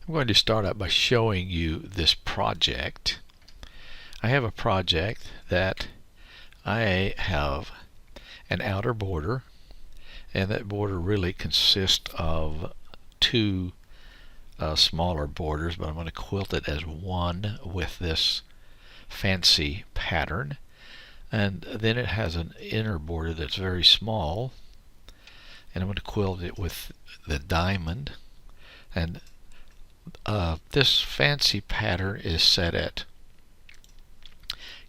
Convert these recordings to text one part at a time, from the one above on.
I'm going to start out by showing you this project. I have a project that I have an outer border, and that border really consists of two smaller borders, but I'm going to quilt it as one with this fancy pattern. And then it has an inner border that's very small, and I'm going to quilt it with the diamond. And this fancy pattern is set at,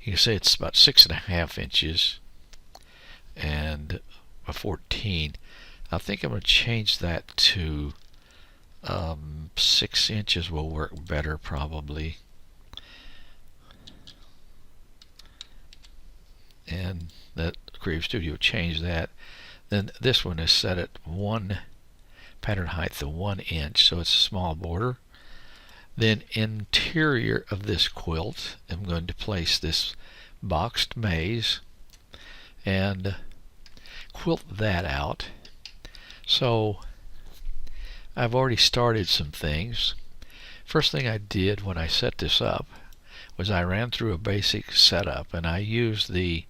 you can say it's about 6.5 inches and a 14. I think I'm going to change that to 6 inches will work better probably. And that Creative Studio changed that. Then this one is set at one pattern height of 1 inch, so it's a small border. Then interior of this quilt, I'm going to place this boxed maize and quilt that out. So I've already started some things. First thing I did when I set this up was I ran through a basic setup, and I used the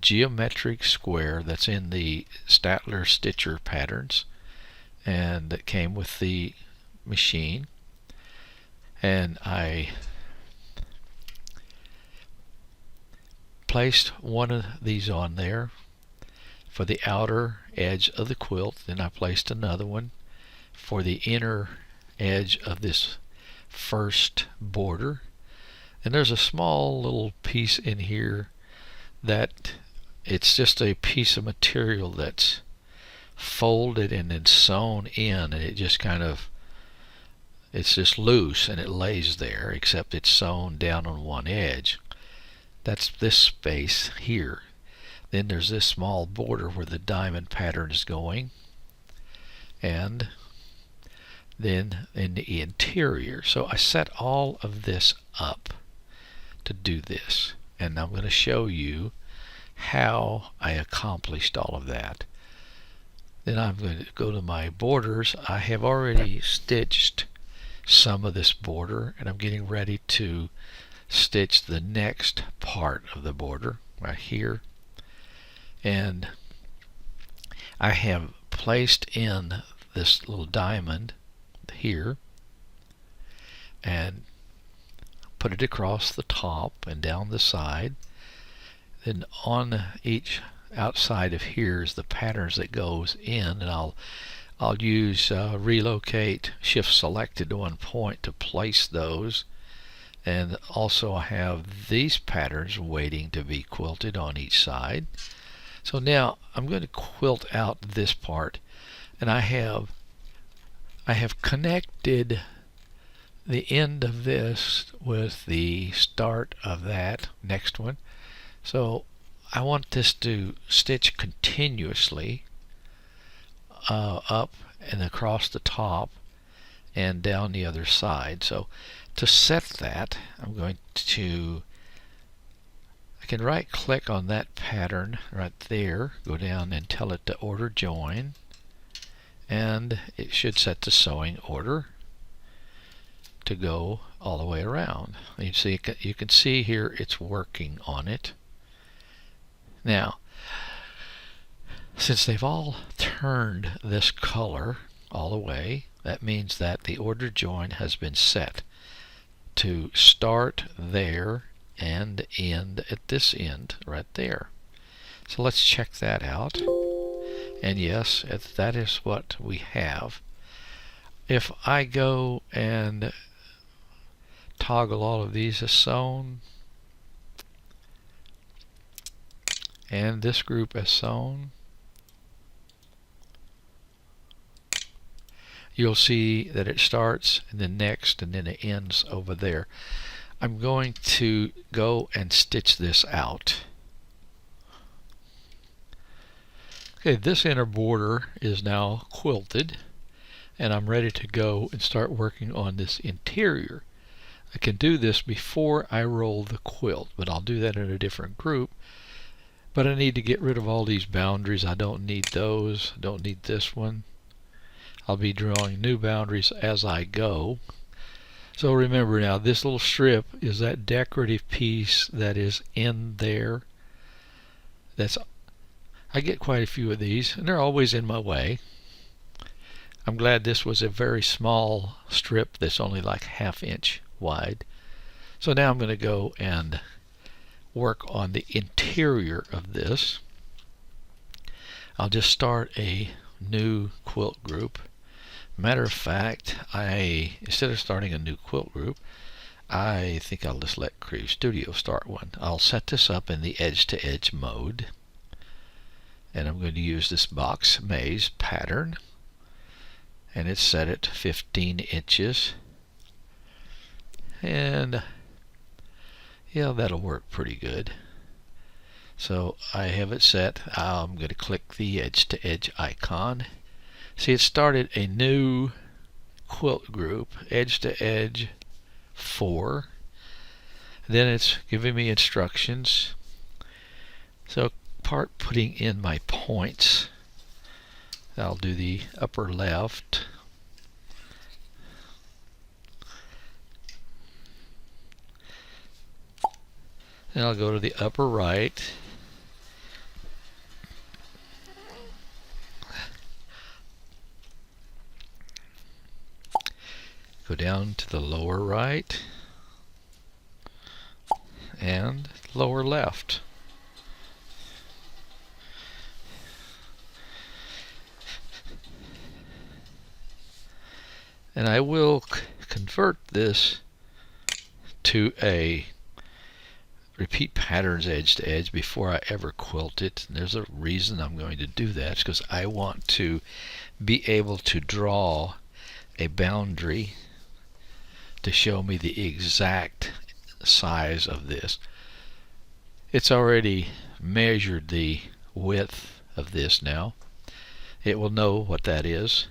geometric square that's in the Statler Stitcher patterns, and that came with the machine. And I placed one of these on there for the outer edge of the quilt. Then I placed another one for the inner edge of this first border. And there's a small little piece in here that it's just a piece of material that's folded and then sewn in, and it just kind of, it's just loose and it lays there, except it's sewn down on one edge. That's this space here. Then there's this small border where the diamond pattern is going, and then in the interior. So I set all of this up to do this, and I'm going to show you how I accomplished all of that. Then I'm going to go to my borders. I have already stitched some of this border, and I'm getting ready to stitch the next part of the border right here. And I have placed in this little diamond here and put it across the top and down the side. Then on each outside of here is the patterns that goes in, and I'll use relocate shift selected to one point to place those. And also I have these patterns waiting to be quilted on each side. So now I'm going to quilt out this part, and I have connected the end of this with the start of that next one. So I want this to stitch continuously up and across the top and down the other side. So to set that, I'm going to, I can right click on that pattern right there, go down and tell it to order join, and it should set the sewing order to go all the way around. You can see here it's working on it. Now, since they've all turned this color all the way, that means that the order join has been set to start there and end at this end right there. So let's check that out. And yes, that is what we have. If I go and toggle all of these as sewn, and this group as sewn, you'll see that it starts and then next and then it ends over there. I'm going to go and stitch this out. Okay, this inner border is now quilted, and I'm ready to go and start working on this interior. I can do this before I roll the quilt, but I'll do that in a different group. But I need to get rid of all these boundaries. I don't need those. I don't need this one. I'll be drawing new boundaries as I go. So remember now, this little strip is that decorative piece that is in there. I get quite a few of these, and they're always in my way. I'm glad this was a very small strip that's only like 1/2 inch wide. So now I'm going to go and work on the interior of this. I'll just start a new quilt group. Matter of fact, instead of starting a new quilt group, I think I'll just let Creative Studio start one. I'll set this up in the edge-to-edge mode, and I'm going to use this box maze pattern, and it's set at 15 inches, and yeah, that'll work pretty good. So I have it set. I'm going to click the edge-to-edge icon. See, it started a new quilt group, edge-to-edge 4. Then it's giving me instructions. So putting in my points. I'll do the upper left. Then I'll go to the upper right. Go down to the lower right and lower left. And I will convert this to a repeat patterns edge to edge before I ever quilt it. And there's a reason I'm going to do that. It's because I want to be able to draw a boundary to show me the exact size of this. It's already measured the width of this now. It will know what that is.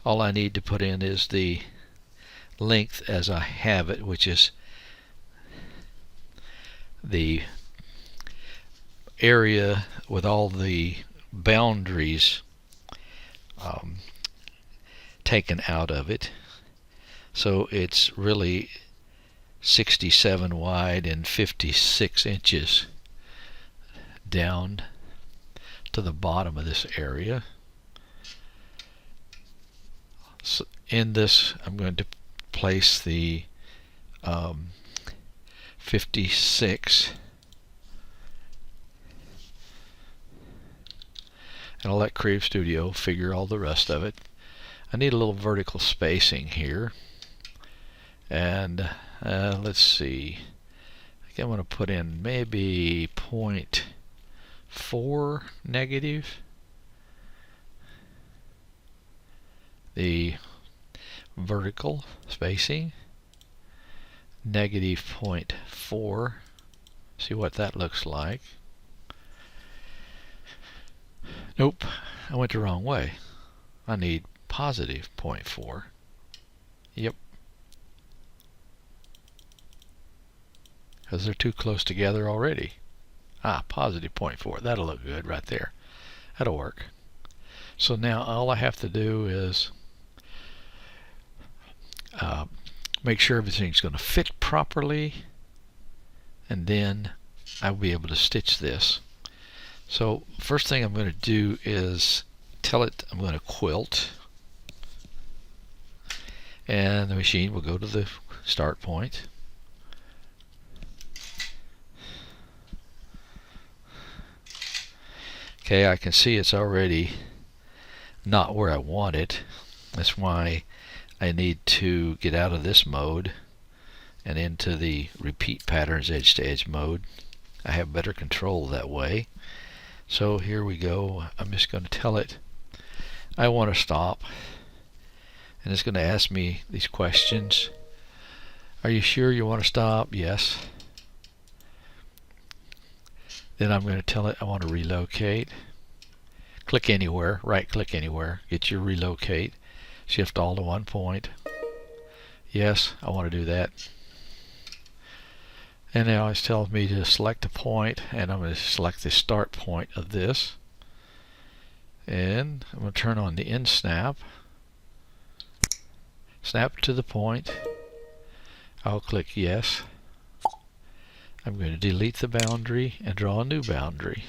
All I need to put in is the length as I have it, which is the area with all the boundaries taken out of it. So it's really 67 wide and 56 inches down to the bottom of this area. So in this, I'm going to place the 56, and I'll let Creative Studio figure all the rest of it. I need a little vertical spacing here, and let's see, I think I'm going to put in maybe 0.4 negative. The vertical spacing, negative 0.4. See what that looks like. Nope, I went the wrong way. I need positive 0.4. Yep. Because they're too close together already. Positive 0.4. That'll look good right there. That'll work. So now all I have to do is make sure everything's going to fit properly, and then I'll be able to stitch this. So first thing I'm going to do is tell it I'm going to quilt, and the machine will go to the start point. Okay, I can see it's already not where I want it. That's why I need to get out of this mode and into the repeat patterns edge to edge mode. I have better control that way. So here we go. I'm just going to tell it I want to stop, and it's going to ask me these questions. Are you sure you want to stop? Yes. Then I'm going to tell it I want to relocate. Click anywhere, right click anywhere, get your relocate, shift all to one point. Yes, I want to do that. And now it's telling me to select a point, and I'm going to select the start point of this. And I'm going to turn on the end snap, snap to the point. I'll click yes. I'm going to delete the boundary and draw a new boundary.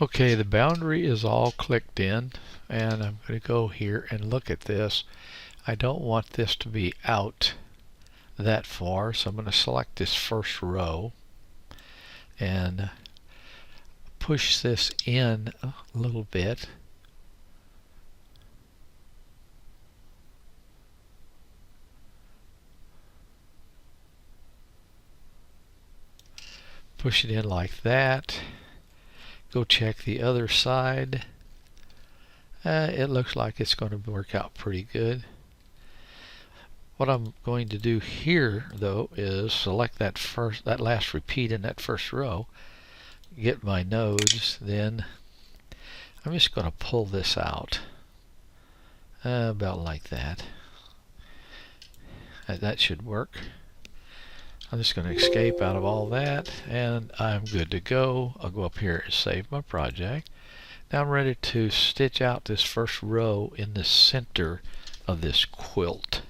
Okay, the boundary is all clicked in, and I'm going to go here and look at this. I don't want this to be out that far, so I'm going to select this first row and push this in a little bit. Push it in like that. Go check the other side. It looks like it's going to work out pretty good. What I'm going to do here, though, is select that last repeat in that first row, get my nodes, then I'm just going to pull this out about like that. That should work. I'm just going to escape out of all that, and I'm good to go. I'll go up here and save my project. Now I'm ready to stitch out this first row in the center of this quilt.